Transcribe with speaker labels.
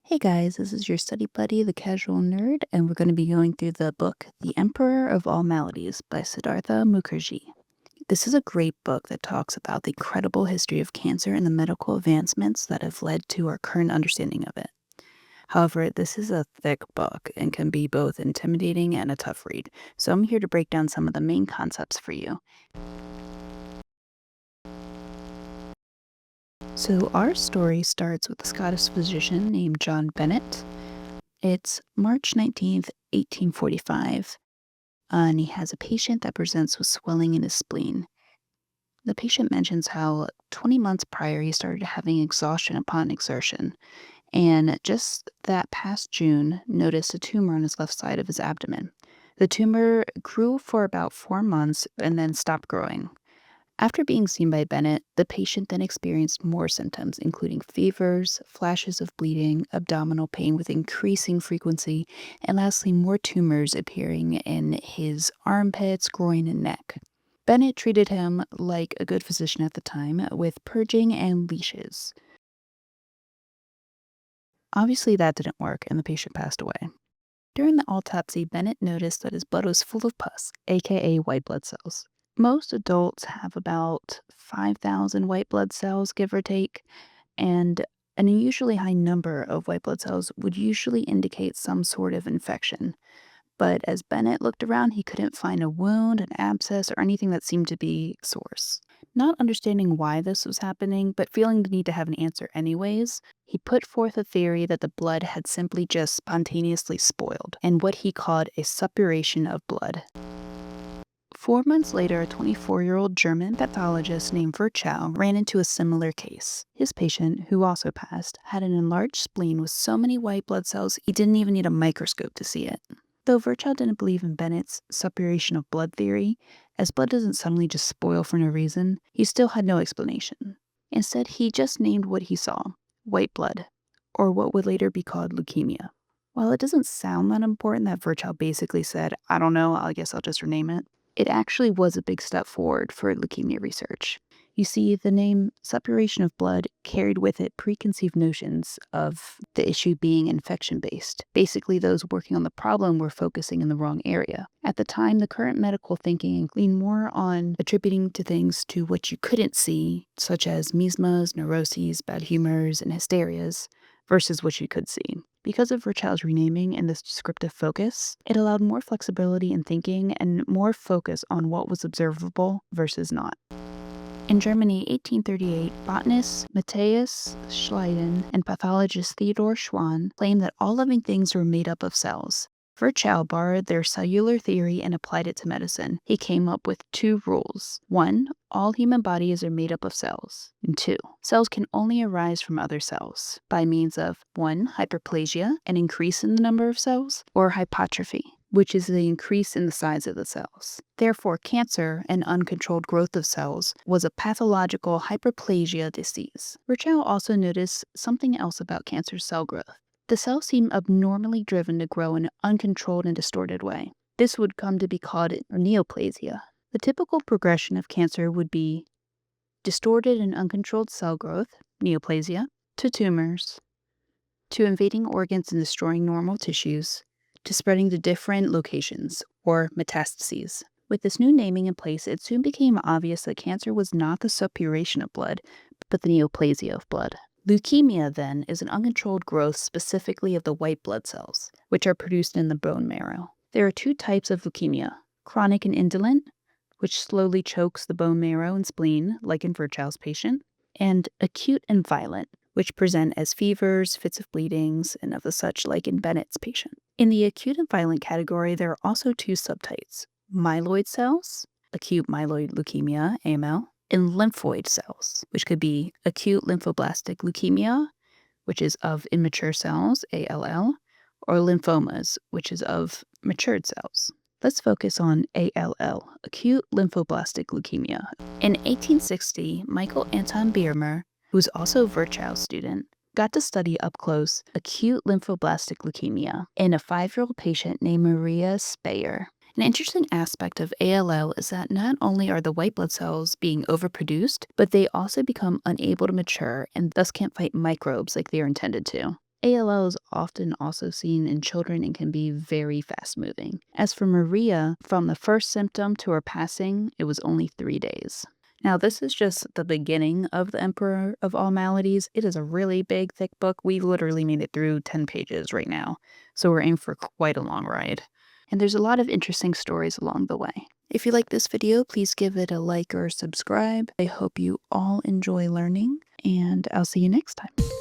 Speaker 1: Hey guys, this is your study buddy, the Casual Nerd, and we're going to be going through the book The Emperor of All Maladies by Siddhartha Mukherjee. This is a great book that talks about the incredible history of cancer and the medical advancements that have led to our current understanding of it. However, this is a thick book and can be both intimidating and a tough read, so I'm here to break down some of the main concepts for you. So our story starts with a Scottish physician named John Bennett. It's March 19th, 1845, and he has a patient that presents with swelling in his spleen. The patient mentions how 20 months prior he started having exhaustion upon exertion, and just that past June noticed a tumor on his left side of his abdomen. The tumor grew for about 4 months and then stopped growing. After being seen by Bennett, the patient then experienced more symptoms, including fevers, flashes of bleeding, abdominal pain with increasing frequency, and lastly, more tumors appearing in his armpits, groin, and neck. Bennett treated him like a good physician at the time with purging and leashes. Obviously, that didn't work, and the patient passed away. During the autopsy, Bennett noticed that his blood was full of pus, aka white blood cells. Most adults have about 5,000 white blood cells, give or take, and an unusually high number of white blood cells would usually indicate some sort of infection. But as Bennett looked around, he couldn't find a wound, an abscess, or anything that seemed to be source. Not understanding why this was happening, but feeling the need to have an answer anyways, he put forth a theory that the blood had simply just spontaneously spoiled, and what he called a suppuration of blood. 4 months later, a 24-year-old German pathologist named Virchow ran into a similar case. His patient, who also passed, had an enlarged spleen with so many white blood cells he didn't even need a microscope to see it. Though Virchow didn't believe in Bennett's suppuration of blood theory, as blood doesn't suddenly just spoil for no reason, he still had no explanation. Instead, he just named what he saw, white blood, or what would later be called leukemia. While it doesn't sound that important that Virchow basically said, I don't know, I guess I'll just rename it actually was a big step forward for leukemia research. You see, the name suppuration of blood carried with it preconceived notions of the issue being infection-based. Basically, those working on the problem were focusing in the wrong area. At the time, the current medical thinking leaned more on attributing to things to what you couldn't see, such as miasmas, neuroses, bad humors, and hysterias, versus what you could see. Because of Virchow's renaming and this descriptive focus, it allowed more flexibility in thinking and more focus on what was observable versus not. In Germany, 1838, botanist Matthias Schleiden and pathologist Theodor Schwann claimed that all living things were made up of cells. Virchow borrowed their cellular theory and applied it to medicine. He came up with 2 rules. 1, all human bodies are made up of cells. And 2, cells can only arise from other cells by means of 1, hyperplasia, an increase in the number of cells, or hypertrophy, which is the increase in the size of the cells. Therefore, cancer, an uncontrolled growth of cells, was a pathological hyperplasia disease. Virchow also noticed something else about cancer cell growth. The cells seem abnormally driven to grow in an uncontrolled and distorted way. This would come to be called neoplasia. The typical progression of cancer would be distorted and uncontrolled cell growth, neoplasia, to tumors, to invading organs and destroying normal tissues, to spreading to different locations, or metastases. With this new naming in place, it soon became obvious that cancer was not the suppuration of blood, but the neoplasia of blood. Leukemia, then, is an uncontrolled growth specifically of the white blood cells, which are produced in the bone marrow. There are 2 types of leukemia, chronic and indolent, which slowly chokes the bone marrow and spleen, like in Virchow's patient, and acute and violent, which present as fevers, fits of bleedings, and of the such like in Bennett's patient. In the acute and violent category, there are also 2 subtypes, myeloid cells, acute myeloid leukemia, AML, and lymphoid cells, which could be acute lymphoblastic leukemia, which is of immature cells, ALL, or lymphomas, which is of matured cells. Let's focus on ALL, acute lymphoblastic leukemia. In 1860, Michael Anton Biermer, who's also Virchow's student, got to study up close acute lymphoblastic leukemia in a 5-year-old patient named Maria Speyer. An interesting aspect of ALL is that not only are the white blood cells being overproduced, but they also become unable to mature and thus can't fight microbes like they are intended to. ALL is often also seen in children and can be very fast moving. As for Maria, from the first symptom to her passing, it was only 3 days. Now, this is just the beginning of the Emperor of All Maladies. It is a really big, thick book. We literally made it through 10 pages right now, so we're in for quite a long ride. And there's a lot of interesting stories along the way. If you like this video, please give it a like or subscribe. I hope you all enjoy learning, and I'll see you next time.